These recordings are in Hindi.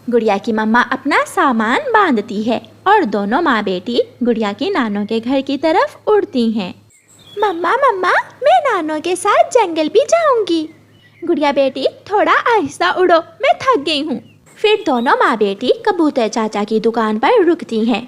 गुड़िया की मम्मा अपना सामान बांधती है और दोनों माँ बेटी गुड़िया की नानों के घर की तरफ उड़ती हैं। मम्मा मम्मा, मैं नानों के साथ जंगल भी जाऊंगी। गुड़िया बेटी थोड़ा आहिस्ता उड़ो, मैं थक गई हूँ। फिर दोनों माँ बेटी कबूतर चाचा की दुकान पर रुकती हैं।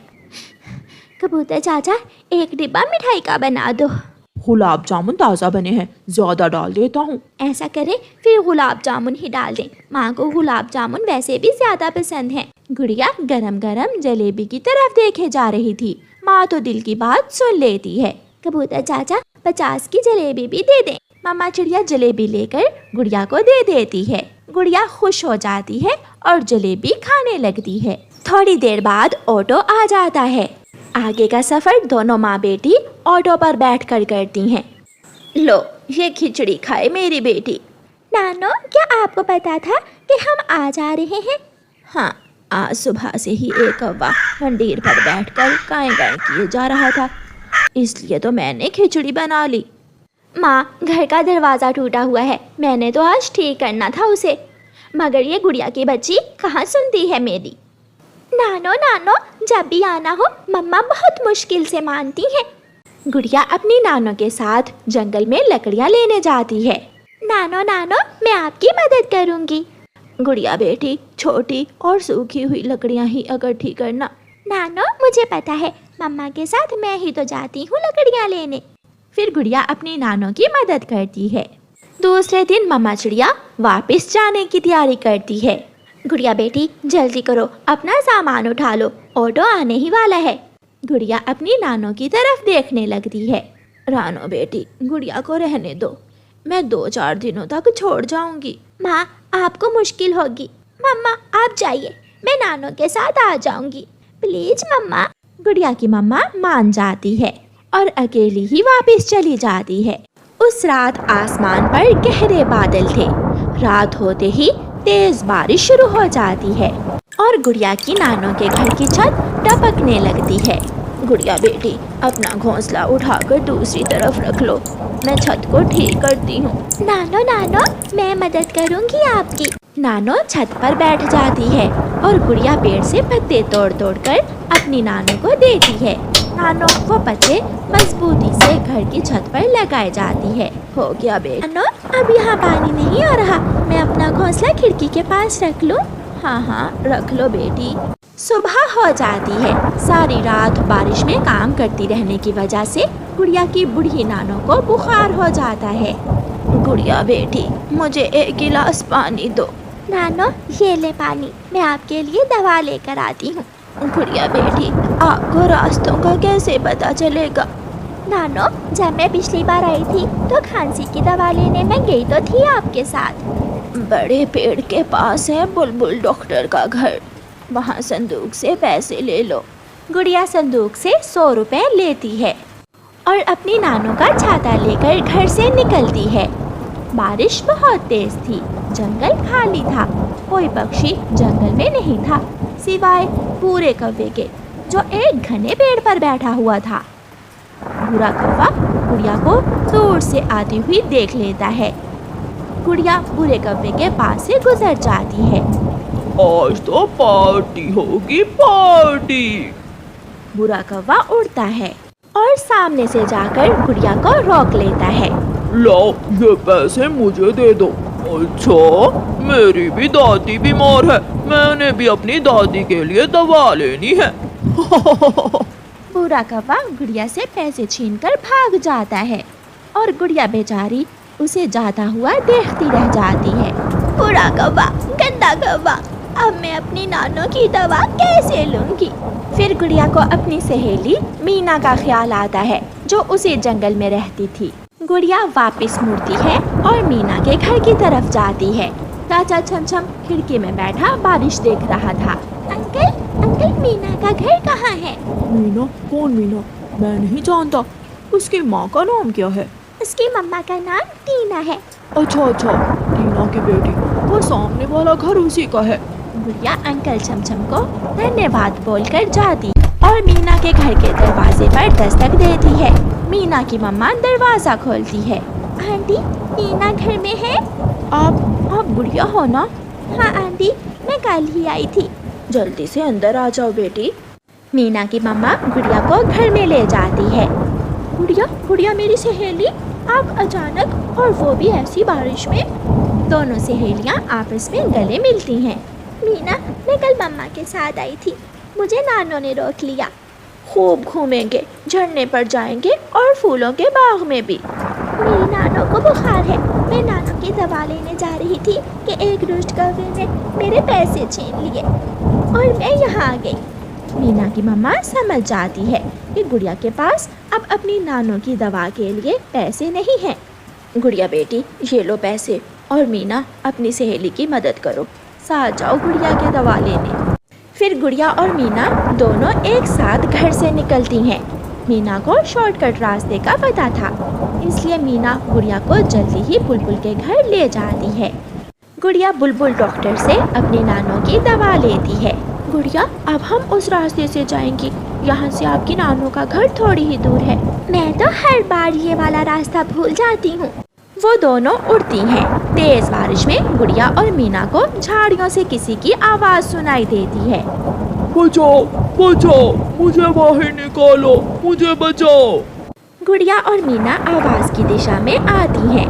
कबूतर चाचा, एक डिब्बा मिठाई का बना दो। गुलाब जामुन ताज़ा बने हैं, ज़्यादा डाल देता हूँ। ऐसा करें, फिर गुलाब जामुन ही डाल दें। माँ को गुलाब जामुन वैसे भी ज्यादा पसंद है। गुड़िया गरम गरम जलेबी की तरफ देखे जा रही थी। माँ तो दिल की बात सुन लेती है। कबूतर चाचा 50 की जलेबी भी दे दें। मामा चिड़िया जलेबी लेकर गुड़िया को दे देती है। गुड़िया खुश हो जाती है और जलेबी खाने लगती है। थोड़ी देर बाद ऑटो आ जाता है। आगे का सफर दोनों माँ बेटी ऑटो पर बैठकर करती हैं। लो, ये खिचड़ी खाए मेरी बेटी। नानो, क्या आपको पता था कि हम आ जा रहे हैं? हाँ, आज सुबह से ही एक कौवा मंदिर पर बैठकर गाय गाय किए जा रहा था, इसलिए तो मैंने खिचड़ी बना ली। माँ, घर का दरवाज़ा टूटा हुआ है, मैंने तो आज ठीक करना था उसे, मगर ये गुड़िया की बच्ची कहाँ सुनती है मेरी। नानो नानो, जब भी आना हो मम्मा बहुत मुश्किल से मानती हैं। गुड़िया अपनी नानो के साथ जंगल में लकड़ियाँ लेने जाती है। नानो नानो, मैं आपकी मदद करूँगी। गुड़िया बेटी, छोटी और सूखी हुई लकड़ियाँ ही इकट्ठी करना। नानो, मुझे पता है, मम्मा के साथ मैं ही तो जाती हूँ लकड़ियाँ लेने। फिर गुड़िया अपनी नानो की मदद करती है। दूसरे दिन मम्मा चिड़िया वापस जाने की तैयारी करती है। गुड़िया बेटी, जल्दी करो, अपना सामान उठा लो, ऑटो आने ही वाला है। गुड़िया अपनी नानो की तरफ देखने लगती है। रानो बेटी, गुड़िया को रहने दो, मैं 2-4 दिनों तक छोड़ जाऊंगी। माँ, आपको मुश्किल होगी। मम्मा आप जाइए, मैं नानो के साथ आ जाऊंगी, प्लीज मम्मा। गुड़िया की मम्मा मान जाती है और अकेली ही वापस चली जाती है। उस रात आसमान पर गहरे बादल थे। रात होते ही तेज बारिश शुरू हो जाती है और गुड़िया की नानो के घर की छत टपकने लगती है। गुड़िया बेटी, अपना घोंसला उठाकर दूसरी तरफ रख लो, मैं छत को ठीक करती हूँ। नानो नानो, मैं मदद करूँगी आपकी। नानो छत पर बैठ जाती है और गुड़िया पेड़ से पत्ते तोड़ तोड़ कर अपनी नानो को देती है। नानो वो पत्ते मजबूती से घर की छत पर लगाई जाती है। हो गया बेटा। नानो, अब यहाँ पानी नहीं आ रहा, मैं अपना घोंसला खिड़की के पास रख लूँ? हाँ हाँ, रख लो बेटी। सुबह हो जाती है। सारी रात बारिश में काम करती रहने की वजह से गुड़िया की बूढ़ी नानो को बुखार हो जाता है। गुड़िया बेटी, मुझे 1 गिलास पानी दो। नानो, ये ले पानी, मैं आपके लिए दवा लेकर आती हूँ। गुड़िया बेटी, आपको रास्तों का कैसे पता चलेगा? नानो, जब मैं पिछली बार आई थी तो खांसी की दवा लेने में गई तो थी आपके साथ। बड़े पेड़ के पास है बुलबुल डॉक्टर का घर, वहाँ संदूक से पैसे ले लो। गुड़िया संदूक से 100 रुपए लेती है और अपनी नानो का छाता लेकर घर से निकलती है। बारिश बहुत तेज थी, जंगल खाली था, कोई पक्षी जंगल में नहीं था सिवाय भूरे कौवे के, जो एक घने पेड़ पर बैठा हुआ था। भूरा कौवा गुड़िया को दूर से आती हुई देख लेता है। गुड़िया भूरे कौवे के पास से गुजर जाती है। आज तो पार्टी होगी, पार्टी। भूरा कौवा उड़ता है और सामने से जाकर गुड़िया को रोक लेता है। लो, ये पैसे मुझे दे दो। अच्छा, मेरी भी दादी बीमार है, मैंने भी अपनी दादी के लिए दवा लेनी है। भूरा कौवा गुड़िया से पैसे छीनकर भाग जाता है और गुड़िया बेचारी उसे जाता हुआ देखती रह जाती है। भूरा कौवा, गंदा कौवा, अब मैं अपनी नानो की दवा कैसे लूंगी? फिर गुड़िया को अपनी सहेली मीना का ख्याल आता है, जो उसी जंगल में रहती थी। गुड़िया वापस मुड़ती है और मीना के घर की तरफ जाती है। चाचा छमछम खिड़की में बैठा बारिश देख रहा था। अंकल अंकल, मीना का घर कहाँ है? मीना? कौन मीना? मैं नहीं जानता। उसकी माँ का नाम क्या है? उसकी मम्मा का नाम टीना है। अच्छा अच्छा, टीना की बेटी, वो सामने वाला घर उसी का है। गुड़िया अंकल छमछम को धन्यवाद बोलकर जाती और मीना के घर के दरवाजे पर दस्तक देती है। मीना की मम्मा दरवाजा खोलती है। आंटी, मीना घर में है? आप गुड़िया हो ना? हाँ आंटी, मैं मैं कल ही आई थी। जल्दी से अंदर आ जाओ बेटी। मीना की मम्मा गुड़िया को घर में ले जाती है। गुड़िया, गुड़िया मेरी सहेली, आप अचानक, और वो भी ऐसी बारिश में। दोनों सहेलियां आपस में गले मिलती हैं। मीना, मैं कल मम्मा के साथ आई थी, मुझे नानों ने रोक लिया। खूब घूमेंगे, झरने पर जाएंगे और फूलों के बाग में भी। मेरी नानों को बुखार है, मैं नानों की दवा लेने जा रही थी कि एक दुष्ट कौवे ने मेरे पैसे छीन लिए और मैं यहाँ आ गई। मीना की मम्मा समझ जाती है कि गुड़िया के पास अब अपनी नानों की दवा के लिए पैसे नहीं हैं। गुड़िया बेटी, ये लो पैसे, और मीना अपनी सहेली की मदद करो, साथ जाओ गुड़िया के दवा लेने। फिर गुड़िया और मीना दोनों एक साथ घर से निकलती हैं। मीना को शॉर्टकट रास्ते का पता था, इसलिए मीना गुड़िया को जल्दी ही बुलबुल के घर ले जाती है। गुड़िया बुलबुल डॉक्टर से अपनी नानों की दवा लेती है। गुड़िया, अब हम उस रास्ते से जाएंगी, यहाँ से आपकी नानों का घर थोड़ी ही दूर है। मैं तो हर बार ये वाला रास्ता भूल जाती हूँ। वो दोनों उड़ती हैं। तेज बारिश में गुड़िया और मीना को झाड़ियों से किसी की आवाज सुनाई देती है। बचाओ, बचाओ, मुझे बाहर निकालो, मुझे बचाओ। गुड़िया और मीना आवाज की दिशा में आती हैं,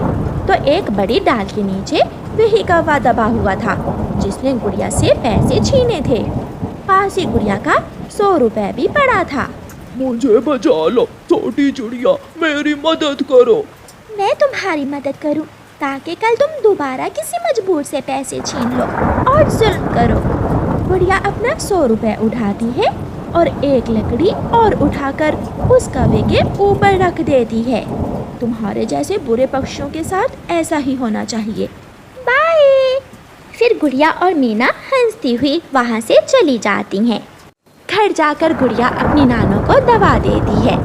तो एक बड़ी डाल के नीचे वही कौवा दबा हुआ था जिसने गुड़िया से पैसे छीने थे। पास ही गुड़िया का 100 रुपए भी पड़ा था। मुझे बचा लो छोटी चिड़िया, मेरी मदद करो। मैं तुम्हारी मदद करूं ताकि कल तुम दोबारा किसी मजबूर से पैसे छीन लो और जुल्म करो। गुड़िया अपना 100 रुपए उठाती है और एक लकड़ी और उठाकर उस कौवे के ऊपर रख देती है। तुम्हारे जैसे बुरे पक्षियों के साथ ऐसा ही होना चाहिए। बाय। फिर गुड़िया और मीना हंसती हुई वहाँ से चली जाती हैं। घर जाकर गुड़िया अपनी नानों को दवा देती है।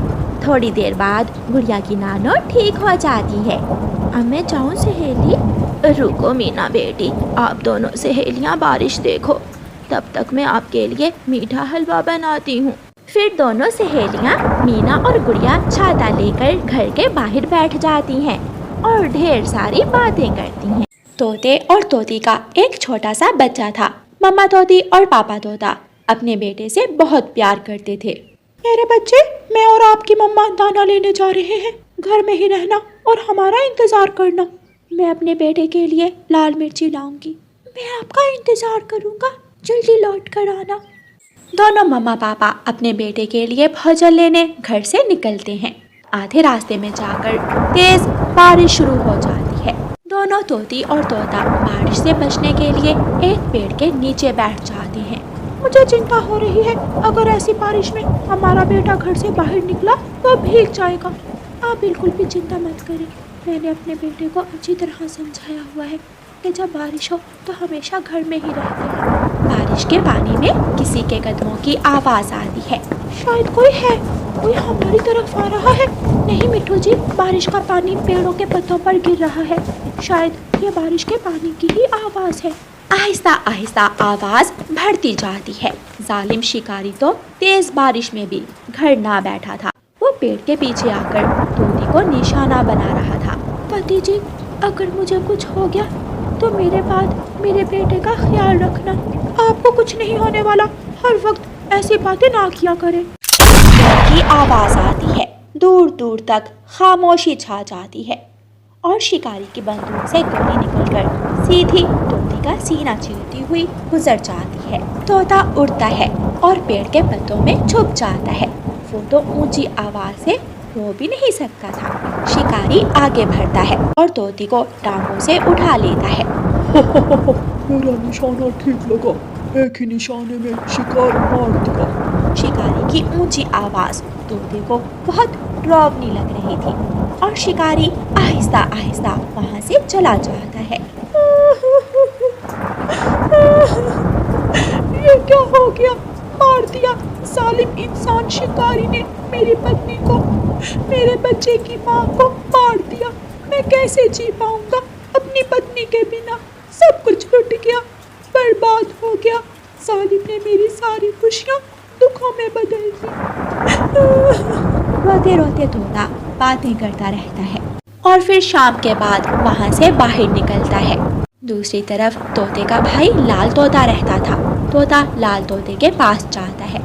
थोड़ी देर बाद गुड़िया की नानो ठीक हो जाती है। अब मैं जाऊँ सहेली? रुको मीना बेटी, आप दोनों सहेलियाँ बारिश देखो, तब तक मैं आपके लिए मीठा हलवा बनाती हूँ। फिर दोनों सहेलियाँ मीना और गुड़िया छाता लेकर घर के बाहर बैठ जाती हैं और ढेर सारी बातें करती हैं। तोते और तोती का एक छोटा सा बच्चा था। मम्मा तोती और पापा तोता अपने बेटे से बहुत प्यार करते थे। मेरे बच्चे, मैं और आपकी मम्मा दाना लेने जा रहे हैं, घर में ही रहना और हमारा इंतजार करना। मैं अपने बेटे के लिए लाल मिर्ची लाऊंगी। मैं आपका इंतजार करूंगा, जल्दी लौट कर आना। दोनों मम्मा पापा अपने बेटे के लिए भोजन लेने घर से निकलते हैं। आधे रास्ते में जाकर तेज बारिश शुरू हो जाती है। दोनों तोती और तोता बारिश से बचने के लिए एक पेड़ के नीचे बैठ जाते हैं। मुझे चिंता हो रही है, अगर ऐसी बारिश में हमारा बेटा घर से बाहर निकला तो भीग जाएगा। आप बिल्कुल भी चिंता मत करें, मैंने अपने बेटे को अच्छी तरह समझाया हुआ है कि जब बारिश हो तो हमेशा घर में ही रहते हैं। बारिश के पानी में किसी के कदमों की आवाज़ आती है। शायद कोई है, कोई हमारी तरफ आ रहा है। नहीं मिट्टू जी, बारिश का पानी पेड़ों के पत्तों पर गिर रहा है, शायद ये बारिश के पानी की ही आवाज़ है। आहिस्ता आहिस्ता आवाज़ बढ़ती जाती है। जालिम शिकारी तो तेज बारिश में भी घर ना बैठा था। वो पेड़ के पीछे आकर तोती को निशाना बना रहा था। पति जी, अगर मुझे कुछ हो गया तो मेरे बाद मेरे बेटे का ख्याल रखना। आपको कुछ नहीं होने वाला, हर वक्त ऐसी बातें ना किया करें। की आवाज़ आती है। दूर दूर तक खामोशी छा जाती है और शिकारी की बंदूक से गोली निकलकर सीधी तोती का सीना चीरती हुई गुजर जाती है। तोता उड़ता है और पेड़ के पत्तों में छुप जाता है। वो तो ऊंची आवाज से रो भी नहीं सकता था। शिकारी आगे बढ़ता है और तोती को टांगों से उठा लेता है। मेरा निशाना ठीक लगा, एक ही निशाने में शिकार मार दिया। शिकारी की ऊंची आवाज तोते को बहुत डरावनी लग रही थी और शिकारी आहिस्ता आहिस्ता वहाँ से चला जाता है। ये क्या हो गया? मार दिया जालिम इंसान शिकारी ने मेरी पत्नी को, मेरे बच्चे की माँ को मार दिया। मैं कैसे जी पाऊंगा अपनी पत्नी के बिना? सब कुछ लुट गया, बर्बाद हो गया। जालिम ने मेरी सारी खुशियाँ दुखों में बदल दी। रोते रोते तोता बातें करता रहता है और फिर शाम के बाद वहाँ से बाहर निकलता है। दूसरी तरफ तोते का भाई लाल तोता रहता था। तोता लाल तोते के पास जाता है।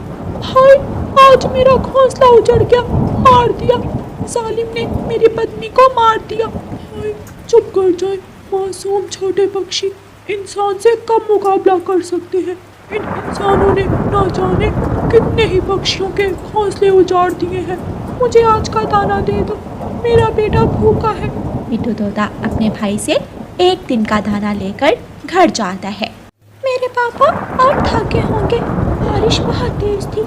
हाय, आज मेरा घोंसला उजड़ गया, मार दिया जालिम ने, मेरी पत्नी को मार दिया। हाय, चुप कर जाए, मासूम छोटे पक्षी इंसान से कब मुकाबला कर सकते हैं। इन इंसानों ने ना जाने कितने ही पक्षियों के घोंसले उजाड़ दिए हैं। मुझे आज का दाना दे दो, मेरा बेटा भूखा है। मिट्ठू तोता अपने भाई से एक दिन का दाना लेकर घर जाता है। मेरे पापा, आप थके होंगे, बारिश बहुत तेज थी,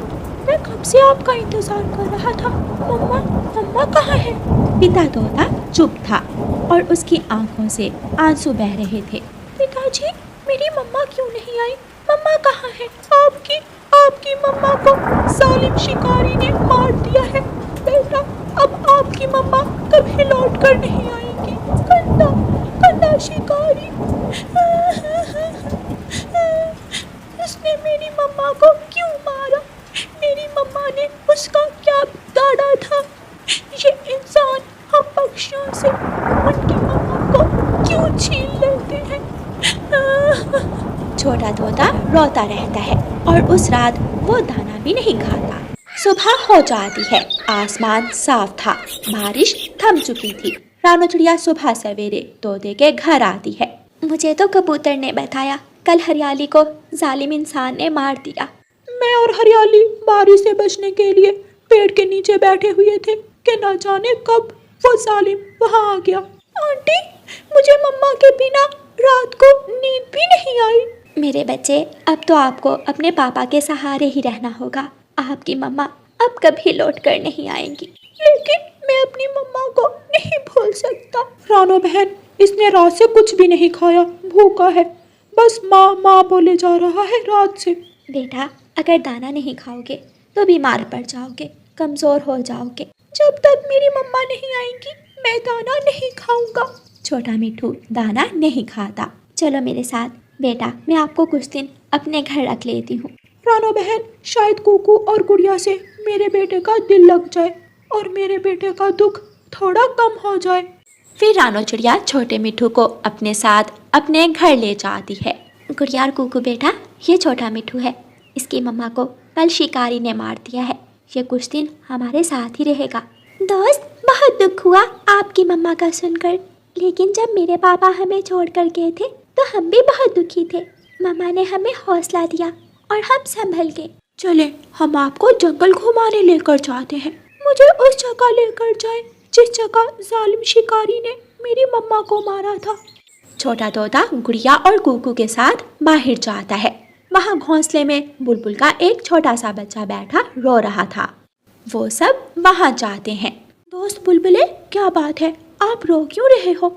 मैं कब से आपका इंतजार कर रहा था। मम्मा, मम्मा कहाँ है? पिता तोता चुप था और उसकी आंखों से आंसू बह रहे थे। पिताजी, मेरी मम्मा क्यों नहीं आई? मम्मा कहाँ है? आपकी मम्मा को जालिम शिकारी ने मार दिया है। बेटा, अब आपकी मम्मा कभी लौट कर नहीं आएगी। गंदा गंदा शिकारी, उसने मेरी मम्मा को क्यों मारा? मेरी मम्मा ने उसका क्या बिगाड़ा था? ये इंसान हम पक्षियों से उनकी मम्मा को क्यों छीन लेते हैं? छोटा तोता रोता रहता है और उस रात वो दाना भी नहीं खाता। सुबह हो जाती है, आसमान साफ था, बारिश थम चुकी थी। रानो चिड़िया सुबह सवेरे तोते के घर आती है। मुझे तो कबूतर ने बताया कल हरियाली को जालिम इंसान ने मार दिया। मैं और हरियाली बारिश से बचने के लिए पेड़ के नीचे बैठे हुए थे कि न जाने कब वो जालिम वहाँ आ गया। आंटी, मुझे मम्मा के बिना रात को नींद भी नहीं आई। मेरे बच्चे, अब तो आपको अपने पापा के सहारे ही रहना होगा। आपकी मम्मा अब कभी लौट कर नहीं आएंगी। लेकिन मैं अपनी मम्मा को नहीं भूल सकता। रानो बहन, इसने रात से कुछ भी नहीं खाया, भूखा है, बस माँ माँ बोले जा रहा है रात से। बेटा, अगर दाना नहीं खाओगे तो बीमार पड़ जाओगे, कमज़ोर हो जाओगे। जब तक मेरी मम्मा नहीं आएंगी मैं दाना नहीं खाऊंगा। छोटा मिट्ठू दाना नहीं खाता। चलो मेरे साथ बेटा, मैं आपको कुछ दिन अपने घर रख लेती हूँ। रानो बहन, शायद कुकू और गुड़िया से मेरे बेटे का दिल लग जाए और मेरे बेटे का दुख थोड़ा कम हो जाए। फिर रानो चिड़िया छोटे मिट्ठू को अपने साथ अपने घर ले जाती है। गुड़िया और कुकू बेटा, ये छोटा मिट्ठू है, इसकी मम्मा को कल शिकारी ने मार दिया है, ये कुछ दिन हमारे साथ ही रहेगा। दोस्त, बहुत दुख हुआ आपकी मम्मा का सुनकर, लेकिन जब मेरे पापा हमें छोड़ कर गए थे तो हम भी बहुत दुखी थे। मम्मा ने हमें हौसला दिया और हम संभल गए। चले, हम आपको जंगल घुमाने लेकर जाते हैं। मुझे उस जगह लेकर जाएं जिस जगह जालिम शिकारी ने मेरी मम्मा को मारा था। छोटा तोता गुड़िया और कुकू के साथ बाहर जाता है। वहाँ घोंसले में बुलबुल का एक छोटा सा बच्चा बैठा रो रहा था। वो सब वहाँ जाते हैं। दोस्त बुलबुले, क्या बात है, आप रो क्यों रहे हो?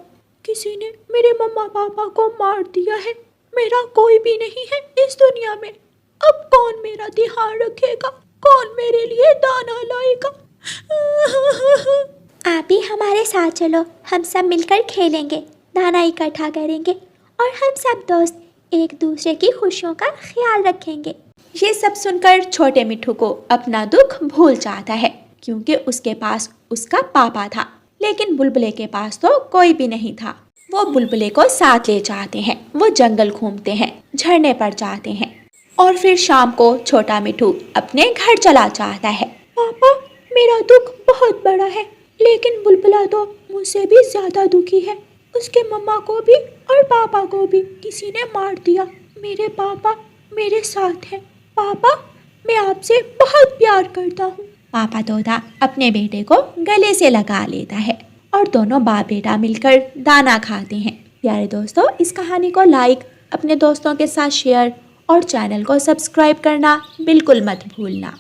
किसी ने मेरे मम्मा पापा को मार दिया है, मेरा कोई भी नहीं है इस दुनिया में। अब कौन मेरा ध्यान रखेगा, कौन मेरे लिए दाना लाएगा? आप ही हमारे साथ चलो, हम सब मिलकर खेलेंगे, दाना इकट्ठा करेंगे और हम सब दोस्त एक दूसरे की खुशियों का ख्याल रखेंगे। ये सब सुनकर छोटे मिट्ठू को अपना दुख भूल जाता है, क्योंकि उसके पास उसका पापा था, लेकिन बुलबुले के पास तो कोई भी नहीं था। वो बुलबुले को साथ ले जाते हैं, वो जंगल घूमते हैं, झरने पर जाते हैं और फिर शाम को छोटा मिट्ठू अपने घर चला जाता है। पापा, मेरा दुख बहुत बड़ा है, लेकिन बुलबुला तो मुझसे भी ज्यादा दुखी है। उसके मम्मा को भी और पापा को भी किसी ने मार दिया। मेरे पापा मेरे साथ हैं। पापा, मैं आपसे बहुत प्यार करता हूँ। पापा तोता अपने बेटे को गले से लगा लेता है और दोनों बाप बेटा मिलकर दाना खाते हैं। प्यारे दोस्तों, इस कहानी को लाइक, अपने दोस्तों के साथ शेयर और चैनल को सब्सक्राइब करना बिल्कुल मत भूलना।